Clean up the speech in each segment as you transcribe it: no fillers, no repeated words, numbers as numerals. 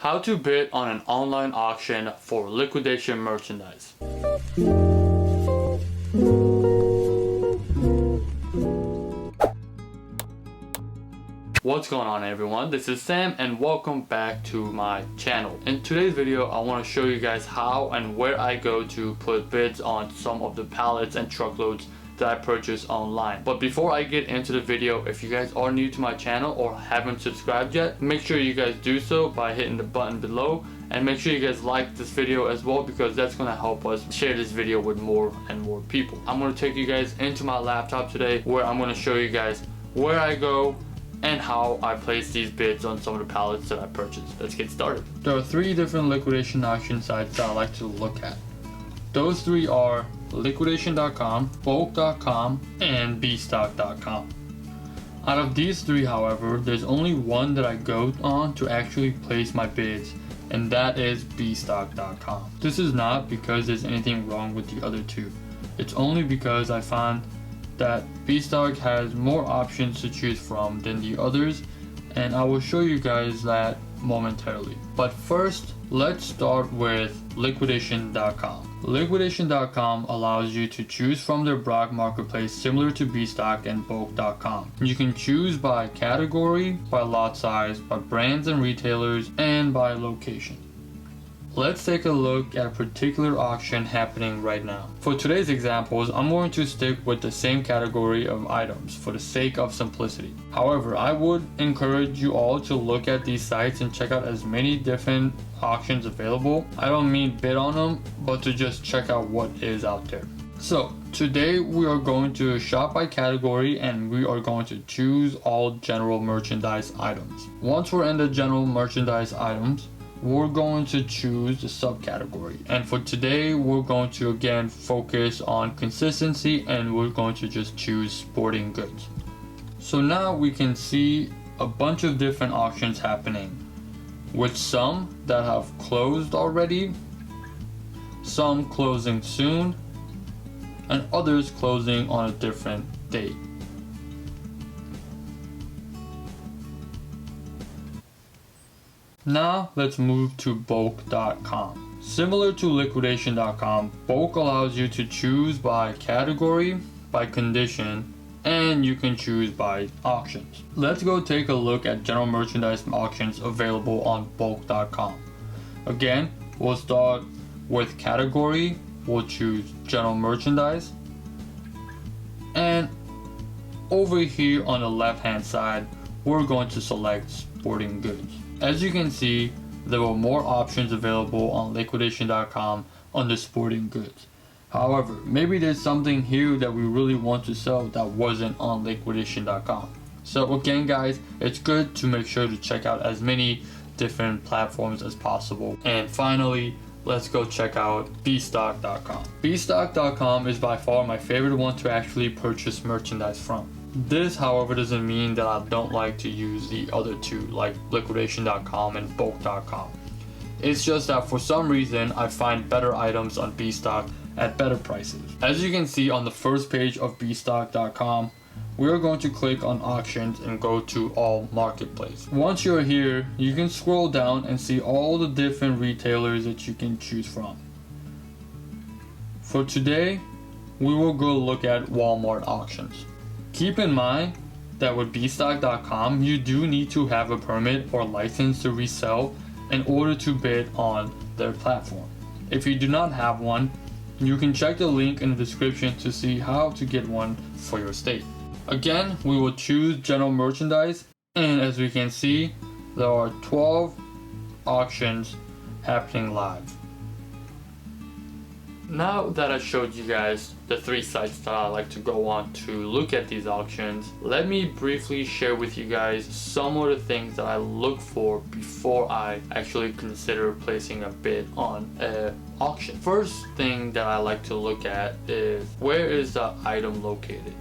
How to bid on an online auction for liquidation merchandise. What's going on everyone, this is Sam and welcome back to my channel. In today's video I want to show you guys how and where I go to put bids on some of the pallets and truckloads that I purchase online. But before I get into the video, if you guys are new to my channel or haven't subscribed yet, make sure you guys do so by hitting the button below, and make sure you guys like this video as well, because that's going to help us share this video with more and more people. I'm going to take you guys into my laptop today where I'm going to show you guys where I go and how I place these bids on some of the pallets that I purchased. Let's get started. There are 3 different liquidation auction sites that I like to look at. Those 3 are Liquidation.com, Bulkcom, and bstock.com. Out of these 3, however, there's only one that I go on to actually place my bids, and that is bstock.com. This is not because there's anything wrong with the other 2. It's only because I found that bstock has more options to choose from than the others, and I will show you guys that momentarily. But first, let's start with Liquidation.com. Liquidation.com allows you to choose from their block marketplace similar to bstock and Bulk.com. You can choose by category, by lot size, by brands and retailers, and by location. Let's take a look at a particular auction happening right now. For today's examples, I'm going to stick with the same category of items for the sake of simplicity. However, I would encourage you all to look at these sites and check out as many different auctions available. I don't mean bid on them, but to just check out what is out there. So today we are going to shop by category and we are going to choose all general merchandise items. Once we're in the general merchandise items, we're going to choose the subcategory, and for today we're going to again focus on consistency and we're going to just choose sporting goods. So now we can see a bunch of different auctions happening, with some that have closed already, some closing soon, and others closing on a different date. Now let's move to Bulk.com. Similar to Liquidation.com, Bulk allows you to choose by category, by condition, and you can choose by auctions. Let's go take a look at general merchandise auctions available on Bulk.com. Again, we'll start with category, we'll choose general merchandise, and over here on the left hand side, we're going to select sporting goods. As you can see, there were more options available on Liquidation.com under sporting goods. However, maybe there's something here that we really want to sell that wasn't on Liquidation.com. So again guys, it's good to make sure to check out as many different platforms as possible. And finally, let's go check out bstock.com. bstock.com is by far my favorite one to actually purchase merchandise from. This, however, doesn't mean that I don't like to use the other 2 like Liquidation.com and Bulk.com. It's just that for some reason I find better items on bstock at better prices. As you can see on the first page of bstock.com, we are going to click on auctions and go to all marketplace. Once you're here, you can scroll down and see all the different retailers that you can choose from. For today, we will go look at Walmart auctions. Keep in mind that with bstock.com, you do need to have a permit or license to resell in order to bid on their platform. If you do not have one, you can check the link in the description to see how to get one for your state. Again, we will choose general merchandise, and as we can see, there are 12 auctions happening live. Now that I showed you guys the 3 sites that I like to go on to look at these auctions, let me briefly share with you guys some of the things that I look for before I actually consider placing a bid on an auction. First thing that I like to look at is, where is the item located?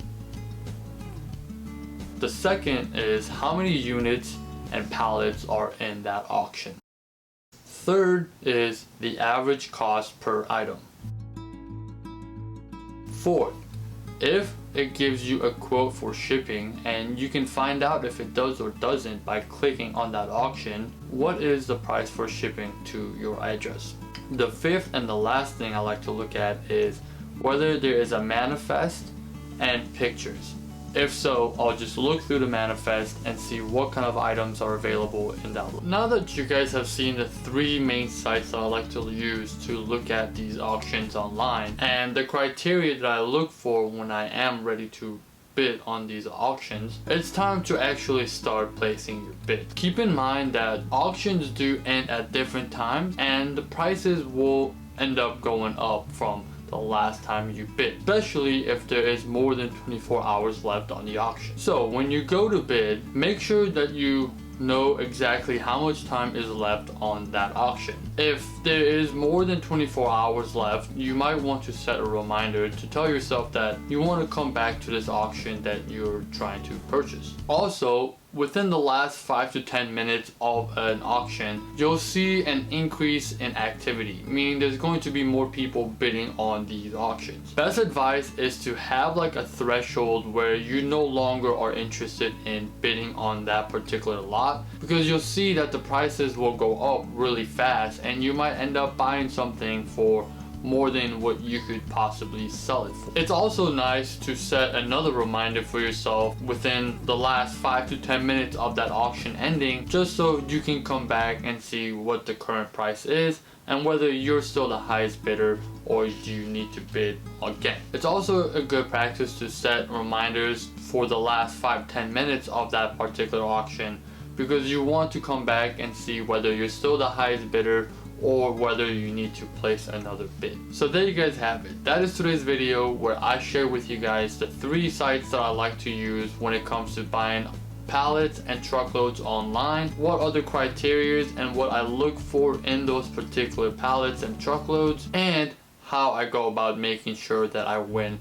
The second is, how many units and pallets are in that auction? Third is the average cost per item. Fourth, if it gives you a quote for shipping, and you can find out if it does or doesn't by clicking on that auction. What is the price for shipping to your address? The fifth and the last thing I like to look at is whether there is a manifest and pictures. If so, I'll just look through the manifest and see what kind of items are available in that. Now that you guys have seen the three main sites that I like to use to look at these auctions online and the criteria that I look for when I am ready to bid on these auctions, it's time to actually start placing your bid. Keep in mind that auctions do end at different times and the prices will end up going up from the last time you bid, especially if there is more than 24 hours left on the auction. So when you go to bid, make sure that you know exactly how much time is left on that auction. If there is more than 24 hours left, you might want to set a reminder to tell yourself that you want to come back to this auction that you're trying to purchase. Also, within the last 5 to 10 minutes of an auction, you'll see an increase in activity, meaning there's going to be more people bidding on these auctions. Best advice is to have like a threshold where you no longer are interested in bidding on that particular lot, because you'll see that the prices will go up really fast and you might end up buying something for more than what you could possibly sell it for. It's also nice to set another reminder for yourself within the last 5 to 10 minutes of that auction ending, just so you can come back and see what the current price is and whether you're still the highest bidder or you need to bid again. It's also a good practice to set reminders for the last 5-10 minutes of that particular auction, because you want to come back and see whether you're still the highest bidder or whether you need to place another bid. So there you guys have it. That is today's video where I share with you guys the 3 sites that I like to use when it comes to buying pallets and truckloads online, what are the criteria and what I look for in those particular pallets and truckloads, and how I go about making sure that I win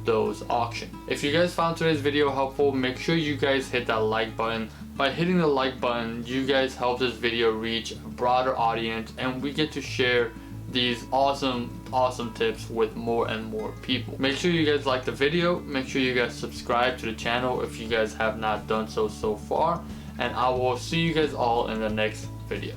those auctions. If you guys found today's video helpful, make sure you guys hit that like button. By hitting the like button, you guys help this video reach a broader audience and we get to share these awesome tips with more and more people. Make sure you guys like the video, make sure you guys subscribe to the channel if you guys have not done so far, and I will see you guys all in the next video.